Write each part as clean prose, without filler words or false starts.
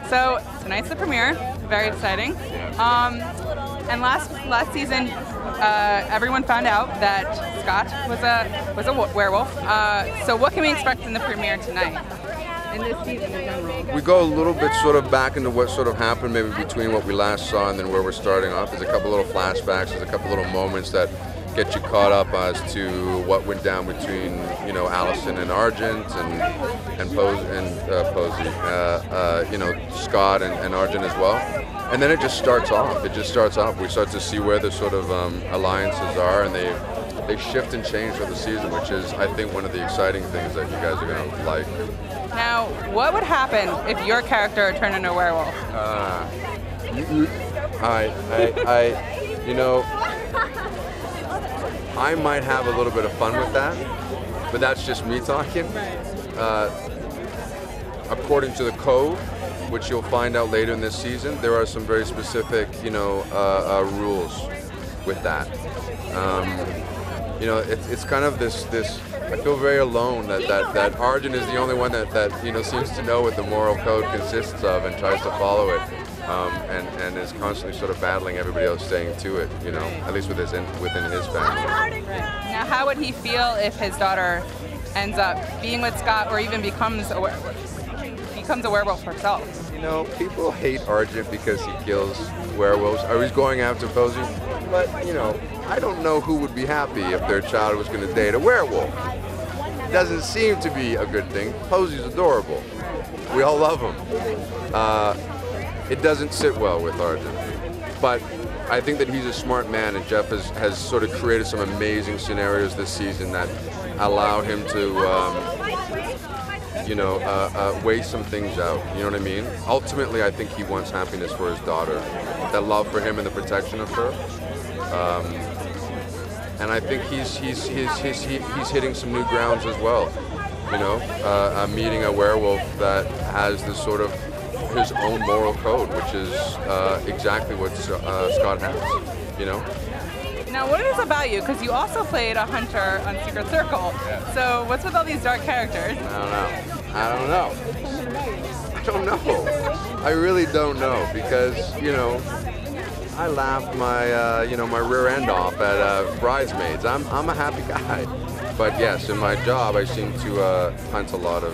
So tonight's the premiere. Very exciting. And last season, everyone found out that Scott was a werewolf. So what can we expect in the premiere tonight? In this season in general? We go a little bit sort of back into what sort of happened maybe between what we last saw and then where we're starting off. There's a couple little flashbacks, there's a couple little moments that get you caught up as to what went down between, you know, Allison and Argent and Posey, you know, Scott and Argent as well. And then it just starts off. We start to see where the sort of alliances are, and they shift and change for the season, which is, I think, one of the exciting things that you guys are going to like. Now, what would happen if your character turned into a werewolf? You know, I might have a little bit of fun with that, but that's just me talking. According to the code, which you'll find out later in this season, there are some very specific, you know, rules with that. You know, it's kind of this. I feel very alone that Arjun is the only one that you know seems to know what the moral code consists of and tries to follow it, and is constantly sort of battling everybody else staying to it. You know, at least within his family. Now, how would he feel if his daughter ends up being with Scott, or even becomes a werewolf herself? You know, people hate Argent because he kills werewolves. Or he's going after Posey. But, you know, I don't know who would be happy if their child was going to date a werewolf. It doesn't seem to be a good thing. Posey's adorable. We all love him. It doesn't sit well with Argent. But I think that he's a smart man, and Jeff has sort of created some amazing scenarios this season that allow him to you know, weigh some things out, you know what I mean? Ultimately, I think he wants happiness for his daughter, that love for him and the protection of her. And I think he's hitting some new grounds as well, you know, meeting a werewolf that has this sort of his own moral code, which is exactly what Scott has, you know? Now, what is about you? Because you also played a hunter on Secret Circle. Yeah. So what's with all these dark characters? I don't know. I really don't know, because, you know, I laughed my, you know, my rear end off at Bridesmaids. I'm a happy guy. But yes, in my job, I seem to hunt a lot of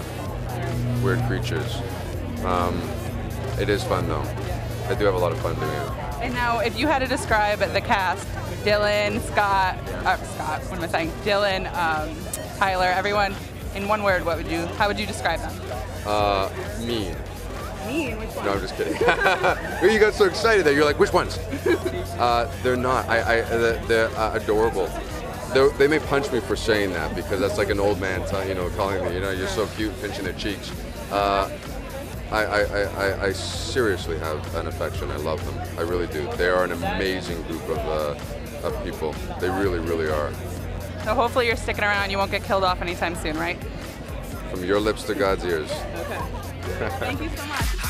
weird creatures. It is fun, though. I do have a lot of fun doing it. And now, if you had to describe the cast, Dylan, Scott, what am I saying? Dylan, Tyler, everyone, in one word, how would you describe them? Mean. Mean? Which one? No, I'm just kidding. You got so excited that you're like, which ones? They're not. They're adorable. They may punch me for saying that, because that's like an old man, you know, calling me, you know, you're so cute, pinching their cheeks. I seriously have an affection. I love them. I really do. They are an amazing group of people. They really, really are. So hopefully you're sticking around. You won't get killed off anytime soon, right? From your lips to God's ears. Okay. Thank you so much.